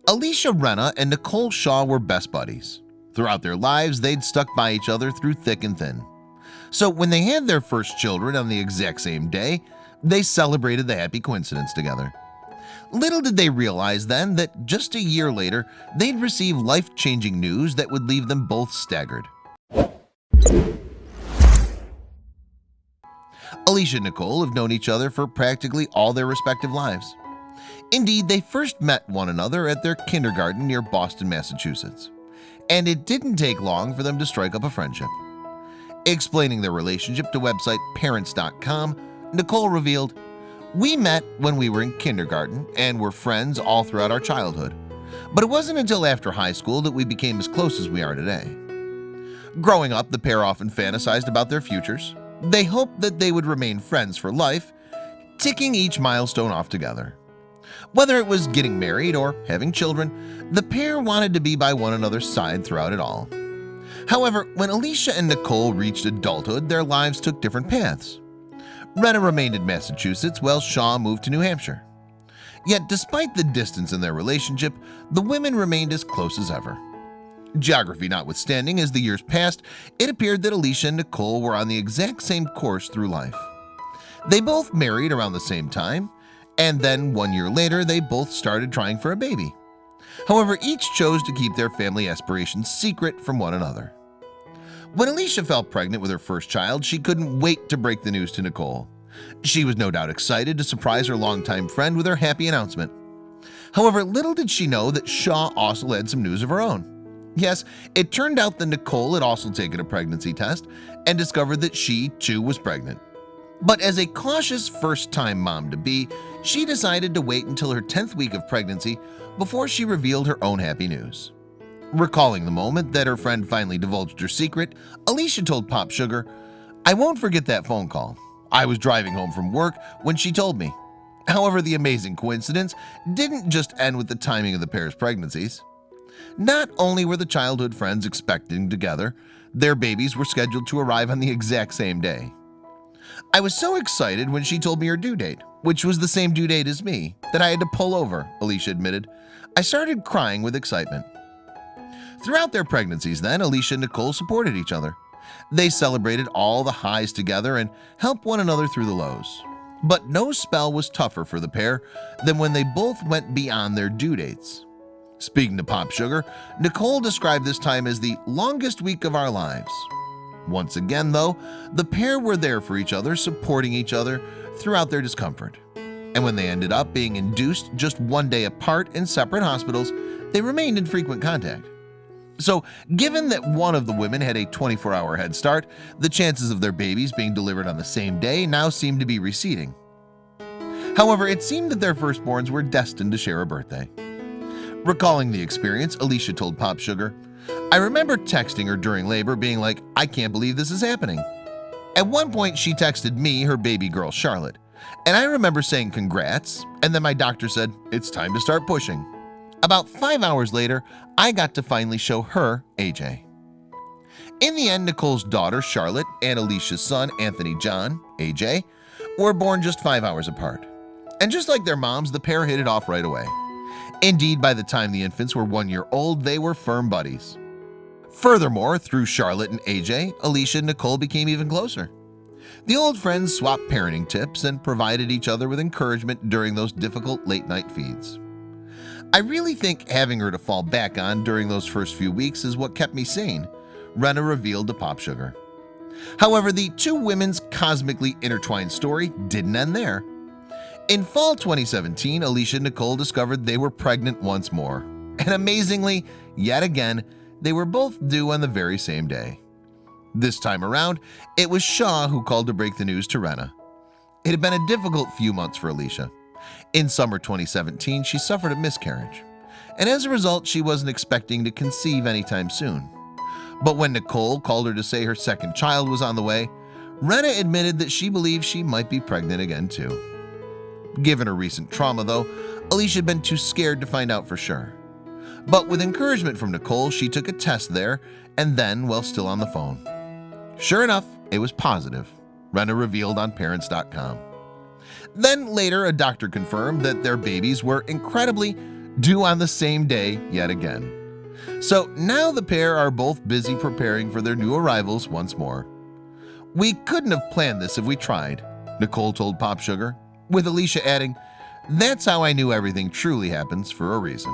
Alicia Renna and Nicole Shaw were best buddies. Throughout their lives, they'd stuck by each other through thick and thin. So when they had their first children on the exact same day, they celebrated the happy coincidence together. Little did they realize then that just a year later, they'd receive life-changing news that would leave them both staggered. Alicia and Nicole have known each other for practically all their respective lives. Indeed, they first met one another at their kindergarten near Boston, Massachusetts, and it didn't take long for them to strike up a friendship. Explaining their relationship to website parents.com, Nicole revealed, "We met when we were in kindergarten and were friends all throughout our childhood, but it wasn't until after high school that we became as close as we are today." Growing up, the pair often fantasized about their futures. They hoped that they would remain friends for life, ticking each milestone off together. Whether it was getting married or having children, the pair wanted to be by one another's side throughout it all. However, when Alicia and Nicole reached adulthood, their lives took different paths. Renna remained in Massachusetts while Shaw moved to New Hampshire. Yet despite the distance in their relationship, the women remained as close as ever. Geography notwithstanding, as the years passed, it appeared that Alicia and Nicole were on the exact same course through life. They both married around the same time, and then 1 year later they both started trying for a baby. However, each chose to keep their family aspirations secret from one another. When Alicia fell pregnant with her first child, she couldn't wait to break the news to Nicole. She was no doubt excited to surprise her longtime friend with her happy announcement. However, little did she know that Shaw also had some news of her own. Yes, it turned out that Nicole had also taken a pregnancy test and discovered that she too was pregnant. But as a cautious first-time mom-to-be, she decided to wait until her 10th week of pregnancy before she revealed her own happy news. Recalling the moment that her friend finally divulged her secret, Alicia told Pop Sugar, "I won't forget that phone call. I was driving home from work when she told me." However, the amazing coincidence didn't just end with the timing of the pair's pregnancies. Not only were the childhood friends expecting together, their babies were scheduled to arrive on the exact same day. "I was so excited when she told me her due date, which was the same due date as me, that I had to pull over," Alicia admitted. "I started crying with excitement." Throughout their pregnancies then, Alicia and Nicole supported each other. They celebrated all the highs together and helped one another through the lows. But no spell was tougher for the pair than when they both went beyond their due dates. Speaking to Pop Sugar, Nicole described this time as the longest week of our lives. Once again, though, the pair were there for each other, supporting each other throughout their discomfort. And when they ended up being induced just 1 day apart in separate hospitals, they remained in frequent contact. So, given that one of the women had a 24-hour head start, the chances of their babies being delivered on the same day now seemed to be receding. However, it seemed that their firstborns were destined to share a birthday. Recalling the experience, Alicia told Pop Sugar, "I remember texting her during labor being like, 'I can't believe this is happening.' At one point, she texted me her baby girl, Charlotte, and I remember saying congrats, and then my doctor said, 'It's time to start pushing.' About 5 hours later, I got to finally show her AJ." In the end, Nicole's daughter, Charlotte, and Alicia's son, Anthony John, AJ, were born just 5 hours apart. And just like their moms, the pair hit it off right away. Indeed, by the time the infants were 1 year old, they were firm buddies. Furthermore, through Charlotte and AJ, Alicia and Nicole became even closer. The old friends swapped parenting tips and provided each other with encouragement during those difficult late-night feeds. "I really think having her to fall back on during those first few weeks is what kept me sane," Renna revealed to Pop Sugar. However, the two women's cosmically intertwined story didn't end there. In fall 2017, Alicia and Nicole discovered they were pregnant once more. And amazingly, yet again, they were both due on the very same day. This time around, it was Shaw who called to break the news to Renna. It had been a difficult few months for Alicia. In summer 2017, she suffered a miscarriage, and as a result, she wasn't expecting to conceive anytime soon. But when Nicole called her to say her second child was on the way, Renna admitted that she believed she might be pregnant again too. Given her recent trauma, though, Alicia had been too scared to find out for sure. But with encouragement from Nicole, she took a test there and then, while still on the phone. Sure enough, it was positive, Renna revealed on parents.com. Then later, a doctor confirmed that their babies were incredibly due on the same day yet again. So now the pair are both busy preparing for their new arrivals once more. "We couldn't have planned this if we tried," Nicole told Pop Sugar, with Alicia adding, "That's how I knew everything truly happens for a reason."